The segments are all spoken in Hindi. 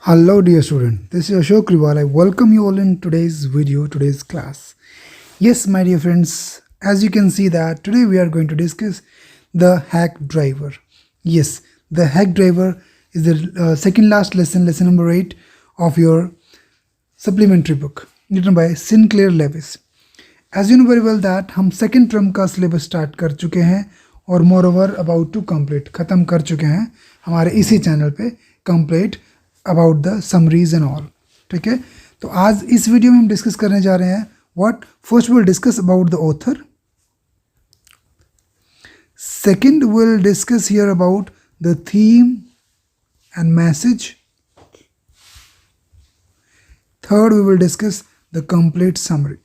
Hello dear student, this is Ashok Riwal. I welcome you all in today's video, today's class. Yes, my dear friends, as you can see that today we are going to discuss the hack driver. Yes, the hack driver is the second last lesson, lesson number 8 of your supplementary book written by Sinclair Lewis. As you know very well that हम second term का syllabus start कर चुके हैं और moreover about to complete ख़त्म कर चुके हैं हमारे इसी चैनल पे complete about the summaries and all. ठीक है, तो आज इस वीडियो में हम डिस्कस करने जा रहे हैं what first we'll discuss about the author, second we'll discuss here about the theme and message, third we will discuss the complete summary.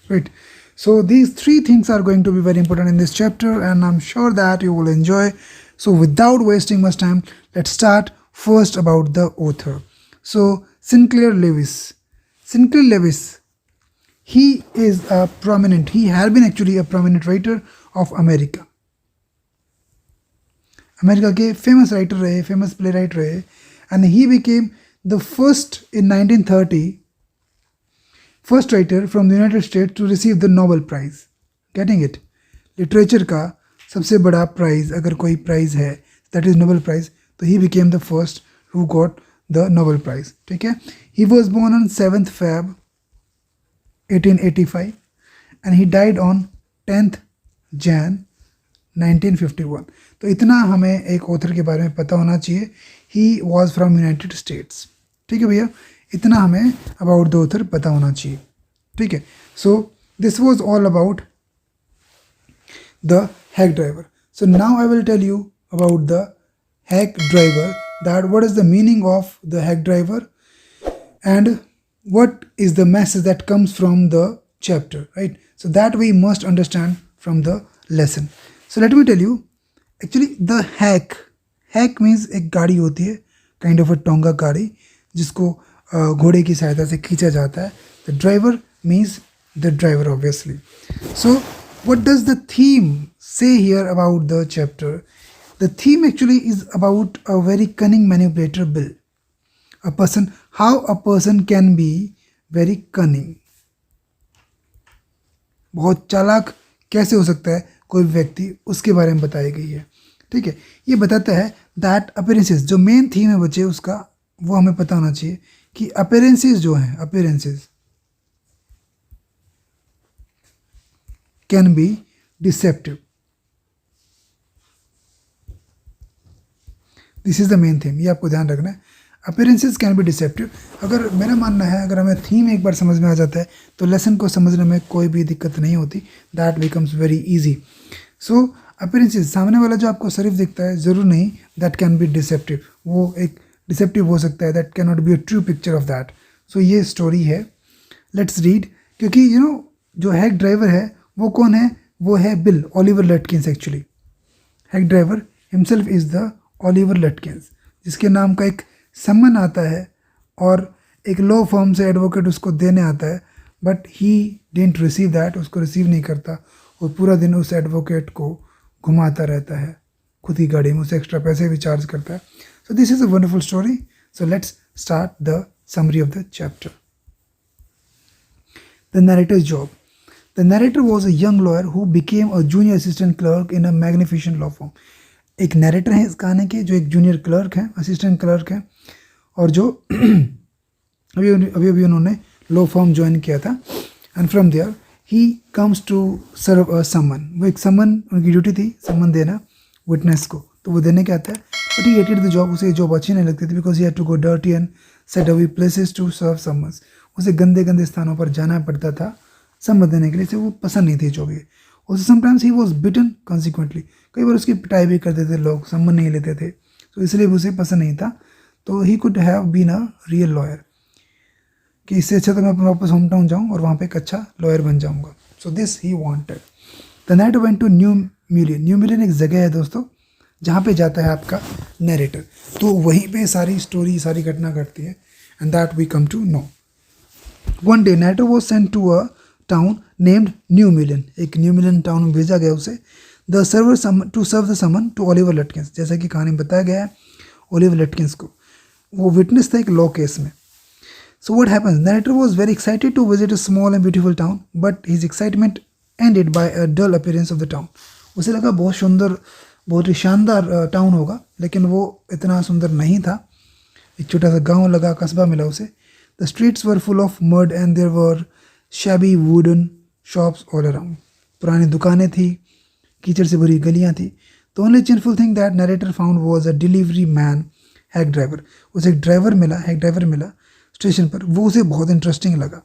Right, so these three things are going to be very important in this chapter and I'm sure that you will enjoy. So without wasting much time, let's start first about the author. So Sinclair Lewis, he is a prominent, he had been actually a prominent writer of America. America के famous writer रहे, famous playwright रहे, and he became the first in 1930 first writer from the United States to receive the Nobel Prize. Getting it? Literature का सबसे बड़ा प्राइज अगर कोई प्राइज है दैट इज नोबेल प्राइज, तो he became the first who got the Nobel prize. ठीक है, he was born on 7th Feb 1885 and he died on 10th Jan 1951. तो इतना हमें एक ऑथर के बारे में पता होना चाहिए. He was from United states. ठीक है भैया, इतना हमें अबाउट द ऑथर पता होना चाहिए. ठीक है, so this was all about the hack driver. So now I will tell you about the hack driver, that what is the meaning of the hack driver and what is the message that comes from the chapter, right? So that we must understand from the lesson. So let me tell you, actually the hack means एक गाड़ी होती है, kind of a टोंगा गाड़ी जिसको घोड़े की सहायता से खींचा जाता है. The driver means the driver obviously. So what does the theme say here about the chapter? The theme actually is about a very cunning manipulator Bill. A person, how a person can be very cunning. बहुत चालाक कैसे हो सकता है कोई व्यक्ति, उसके बारे में बताई गई है. ठीक है, ये बताता है that appearances, जो मेन थीम है बच्चे उसका, वो हमें पता होना चाहिए कि appearances जो हैं, appearances can be deceptive. This is the main theme. ये आपको ध्यान रखना है. Appearances can be deceptive. अगर मेरा मानना है, अगर हमें थीम एक बार समझ में आ जाता है तो लेसन को समझने में कोई भी दिक्कत नहीं होती. That becomes very easy. So appearances, सामने वाला जो आपको शरीफ दिखता है ज़रूर नहीं that can be deceptive. वो एक डिसेप्टिव हो सकता है. That cannot be a true picture of that. So ये स्टोरी है. Let's read. क्योंकि जो हैक ड्राइवर है वो कौन है? वो है Bill, Oliver Lutkins. Actually hack driver himself is the Oliver Lutkins, जिसके नाम का एक सम्मन आता है और एक लॉ फर्म से एडवोकेट उसको देने आता है, but he didn't receive that, उसको रिसीव नहीं करता और पूरा दिन उस एडवोकेट को घुमाता रहता है खुद की गाड़ी में, उसे एक्स्ट्रा पैसे भी चार्ज करता है. So this is a wonderful story. So let's start the summary of the chapter. The narrator's job. The narrator was a young lawyer who became a junior assistant clerk in a magnificent law firm. एक नरेटर है इस कहानी के जो एक जूनियर क्लर्क है, असिस्टेंट क्लर्क है, और जो अभी उन्होंने लॉ फर्म ज्वाइन किया था. And from there he comes to serve a summon. वो एक समन, उनकी ड्यूटी थी समन देना विटनेस को, तो वो देने के आता है. But he hated the job. उसे ये जॉब अच्छी नहीं लगती थी because he had to go dirty and set away places to serve summons. उसे गंदे गंदे स्थानों पर जाना पड़ता था सम्मत देने के लिए, से वो पसंद नहीं थी जॉब ये. और sometimes he was beaten consequently. कई बार उसकी पिटाई भी करते थे लोग, सम्मत नहीं लेते थे, तो इसलिए भी उसे पसंद नहीं था. तो he could have been a real lawyer, कि इससे अच्छा तो मैं अपने वापस होम टाउन जाऊँ और वहाँ पे एक अच्छा लॉयर बन जाऊँगा. So this he wanted. The night went to new million. New million एक जगह है दोस्तों जहाँ पे जाता है आपका नरेटर, तो वहीं पे सारी स्टोरी, सारी घटना घटती है. And that we come to know. One day narrator was sent to a town named New million. एक न्यू मिलियन टाउन में भेजा गया उसे. The server to serve the summon to Oliver Lutkins. जैसा कि कहानी में बताया गया है, ओलिवर लटकिंस को, वो विटनेस था एक लॉ केस में. So what happens? Narrator was very excited to visit a small and beautiful town, but his excitement ended by a dull appearance of the town. उसे लगा बहुत सुंदर, बहुत ही शानदार टाउन होगा, लेकिन वो इतना सुंदर नहीं था. एक छोटा सा गांव लगा, कस्बा मिला उसे. The streets were full of mud and there were shabby wooden shops all around. पुरानी दुकानें थी, कीचड़ से भरी गलियां थी. The only cheerful thing that narrator found was a delivery man, hack driver. उसे एक ड्राइवर मिला, हैक ड्राइवर मिला स्टेशन पर. वो उसे बहुत इंटरेस्टिंग लगा.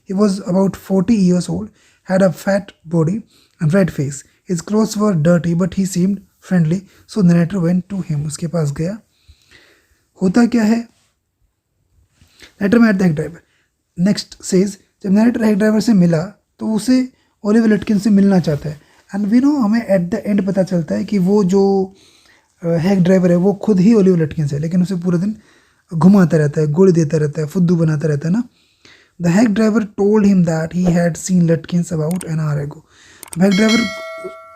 He was about 40 years old, had a fat body and red face. His clothes were dirty but he seemed friendly, so the narrator went to him. उसके पास गया. होता क्या है, narrator met the hack driver. Next says, जब narrator hack driver से मिला तो उसे ओलिवर लटकिन से मिलना चाहता है. एंड वी नो, हमें एट द एंड पता चलता है कि वो जो हैक ड्राइवर है वो खुद ही ओलिवर लटकिन से है, लेकिन उसे पूरे दिन घुमाता रहता है, गुड़ देता रहता है, फुद्दू बनाता रहता है ना. The hack driver told him that he had seen Lutkins about an hour ago. Hack driver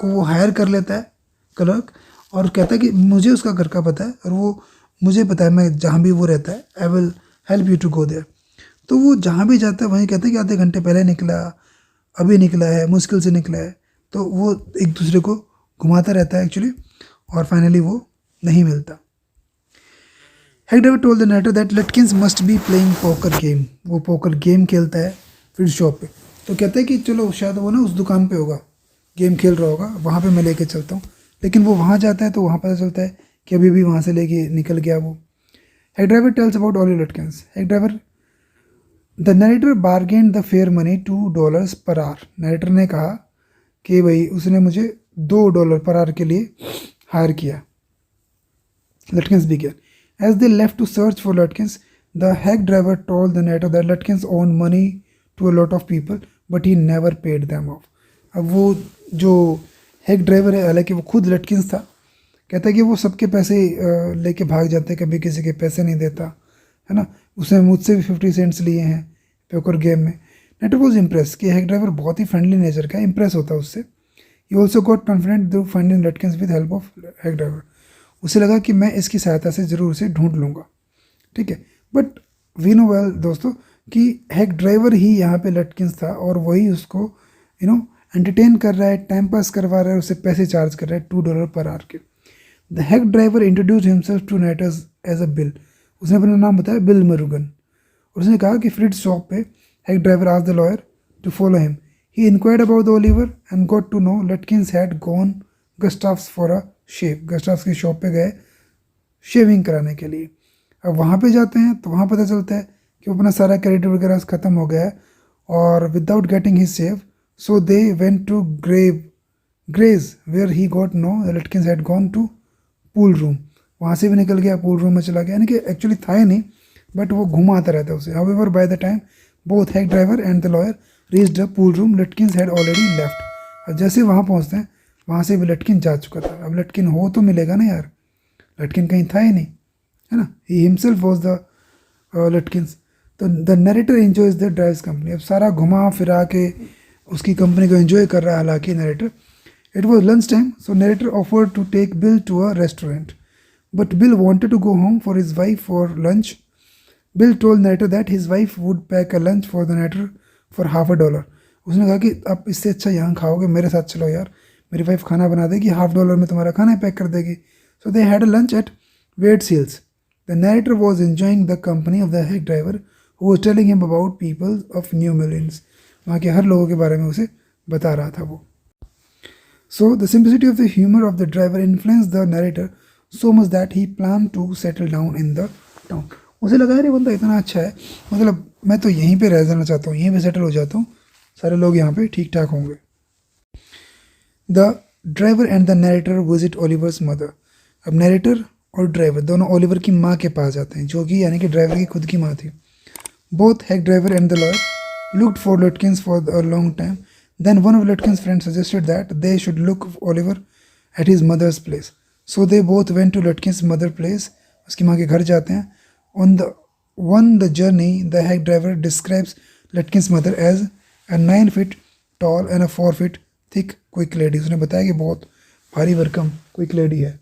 को वो हायर कर लेता है क्लर्क, और कहता है कि मुझे उसका घर का पता है और वो मुझे पता है, मैं जहाँ भी वो रहता है, I will help you to go there. तो वो जहाँ भी जाता है वहीं कहता है कि आधे घंटे पहले निकला, अभी निकला है, मुश्किल से निकला है. तो वो एक दूसरे को घुमाता रहता है एक्चुअली, और फाइनली वो नहीं मिलता. Hack driver told the narrator that Lutkins must be playing poker game. वो पोकर गेम खेलता है फिर शॉप पे. तो कहता है कि चलो शायद वो ना उस दुकान पे होगा, गेम खेल रहा होगा, वहाँ पे मैं लेके चलता हूँ. लेकिन वो वहाँ जाता है तो वहाँ पता चलता है कि अभी भी वहाँ से लेके निकल गया वो. Hack driver tells about Oliver Lutkins. Hack driver, the narrator bargain the fair money $2 per our. Narrator ने कहा कि भाई उसने मुझे $2 पर आवर के लिए हायर किया. लटकिंस भी गया. As they left to search for Lutkins, the hack driver told the narrator that Lutkins owned money to a lot of people, but he never paid them off. अब वो जो हैक ड्राइवर है, हालांकि वो खुद लटकिंस था, कहता है कि वो सबके पैसे लेके भाग जाते हैं, कभी किसी के पैसे नहीं देता है ना. उसने मुझसे भी 50 सेंट्स लिए हैं पोकर गेम में. नेटर वॉज इम्प्रेस कि हैक ड्राइवर बहुत ही फ्रेंडली नेचर का, इम्प्रेस होता है उससे. He also got confident through finding Lutkins with help of hack driver. उसे लगा कि मैं इसकी सहायता से ज़रूर उसे ढूंढ लूँगा. ठीक है, बट वी नो वेल दोस्तों कि हैक ड्राइवर ही यहाँ पे लटकिंस था, और वही उसको एंटरटेन कर रहा है, टाइम पास करवा रहा है, उसे पैसे चार्ज कर रहा है $2 पर आवर के. The hack driver introduce himself to narrators as a Bill. उसने अपना नाम बताया बिल मरुगन. उसने कहा कि फ्रिज शॉप पे hack driver asked the lawyer to follow him. He inquired about the Oliver and got to know Lutkins had gone Gustaf's for a shave. Gustaf's की शॉप पे गए शेविंग कराने के लिए. अब वहाँ पे जाते हैं तो वहाँ पता चलता है कि वो अपना सारा क्रेडिट वगैरह ख़त्म हो गया है, और without getting his shave, so they went to Gray's where he got know Lutkins had gone to pool room. वहाँ से भी निकल गया, पूल रूम में चला गया, यानी कि एक्चुअली था ही नहीं, बट वो घुमाता रहता है उसे. However by the time both hack driver and the lawyer reached the pool room, Lutkins had already left. अब जैसे वहाँ पहुँचते हैं, वहाँ से भी लटकिन जा चुका था. अब लटकिन हो तो मिलेगा ना यार, लटकिन कहीं था ही नहीं, है ना. He himself was the Lutkins. तो the narrator enjoys the drive's company. अब सारा घुमा फिरा के उसकी कंपनी को एंजॉय कर रहा है हालांकि narrator. It was lunch time, so narrator offered to take Bill to a restaurant, but Bill wanted to go home for his wife for lunch. Bill told narrator that his wife would pack a lunch for the narrator for $50. उसने कहा कि आप इससे अच्छा यहाँ खाओगे, मेरे साथ चलो यार, मेरी वाइफ खाना बना देगी, $50 में तुम्हारा खाना पैक कर देगी. So they had a lunch at Wades Hills. The narrator was enjoying the company of the hack driver who was telling him about people of New Millions. वहाँ के हर लोगों के बारे में उसे बता रहा था वो. So the simplicity of the humor of the driver influenced the narrator so much that he planned to settle down in the town. उसे लगा यार ये बंदा इतना अच्छा है, मतलब मैं तो यहीं पे रह जाना चाहता हूँ, यहीं पे सेटल हो जाता हूँ, सारे लोग यहाँ पे ठीक ठाक होंगे. The driver and the narrator visit Oliver's mother. अब नरेटर और ड्राइवर दोनों ओलिवर की माँ के पास जाते हैं, जो कि यानी कि ड्राइवर की खुद की माँ थी. Both hack driver and the lawyer looked for Lutkins for a long time. Then one of Lutkins friend suggested that they should look Oliver at his mother's place. So they both went to Lutkins mother place. उसकी माँ के घर जाते हैं. On the journey the hack driver describes Lutkins mother as a 9 feet tall and a 4 feet thick quick lady. उसने बताया कि बहुत भारी भरकम क्विक लेडी है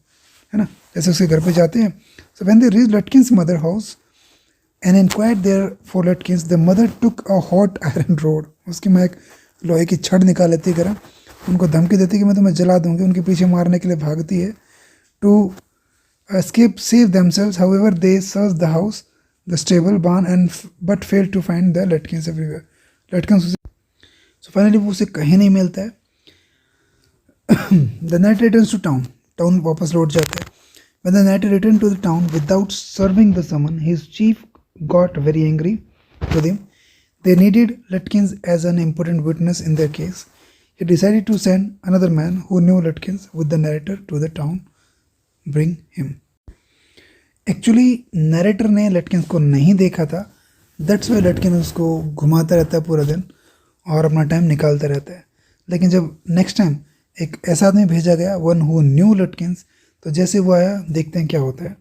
ना. जैसे उसके घर पे जाते हैं So when they reached Lutkin's mother house and inquired there for Lutkins, the mother took a hot iron rod. उसकी माँ एक लोहे की छड़ निकाल लेती है गर्म, उनको धमकी देती है कि मैं तुम्हें जला दूंगी, उनके पीछे मारने के लिए भागती है. To escape, save themselves, however, they searched the house, the stable, barn, but failed to find the Lutkins everywhere. Lutkins उसे, so finally वो उसे कहीं नहीं मिलता है. The narrator returns to town. Town वापस लौट जाता है. When the narrator returned to the town without serving the summon, his chief got very angry with him. They needed Lutkins as an important witness in their case. He decided to send another man who knew Lutkins with the narrator to the town. Bring him. Actually, narrator ने लटकिंस को नहीं देखा था. That's why लटकिन उसको घुमाता रहता है पूरा दिन और अपना टाइम निकालता रहता है. लेकिन जब नेक्स्ट टाइम एक ऐसा आदमी भेजा गया, वन हु न्यू लटकिंस, तो जैसे वो आया, देखते हैं क्या होता है.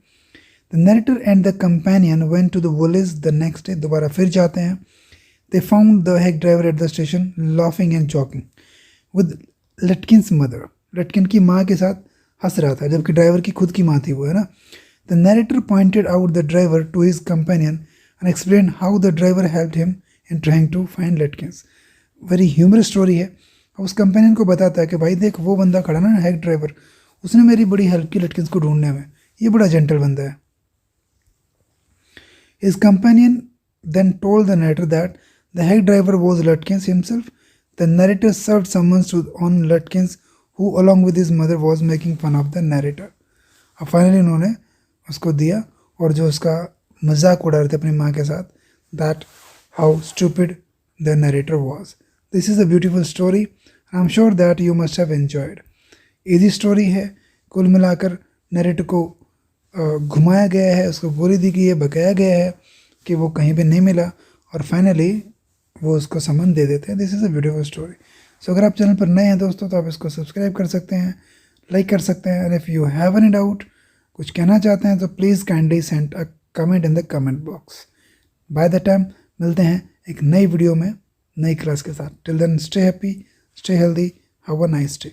The narrator and the companion went to the village the next day. दोबारा फिर जाते हैं. They found the hack driver at the station laughing and joking with Lutkins mother. Lutkin की माँ के साथ हंस रहा था, जबकि ड्राइवर की खुद की माँ थी वो, है ना. The narrator pointed out the driver to his companion and explain how the driver helped him in trying to find Lutkins. Very humorous story है. उस कंपेनियन को बताता है कि भाई देख, वो बंदा खड़ा ना, हेक ड्राइवर, उसने मेरी बड़ी हेल्प की लटकिंस को ढूंढने में, ये बड़ा जेंटल बंदा है. His companion then told the narrator that the hack driver was Lutkins himself. The narrator served summons on Lutkins who along with his mother was making fun of the narrator. अब फाइनली उन्होंने उसको दिया और जो उसका मजाक उड़ा रहे थे अपनी माँ के साथ, that how stupid the narrator was. This is a beautiful story. I'm sure that you must have enjoyed. Easy story है. कुल मिलाकर नरेटर को घुमाया गया है, उसको गोली दी गई है, बकाया गया है कि वो कहीं पे नहीं मिला और फाइनली वो उसको समन दे देते हैं. This is a beautiful story. So अगर आप चैनल पर नए हैं दोस्तों, तो आप इसको सब्सक्राइब कर सकते हैं, लाइक कर सकते हैं. And if you have any doubt, कुछ कहना चाहते हैं, तो please kindly send a comment in the comment box. Bye the time मिलते हैं एक नई वीडियो में नई क्लास के साथ. Till then stay happy, stay healthy, have a nice day.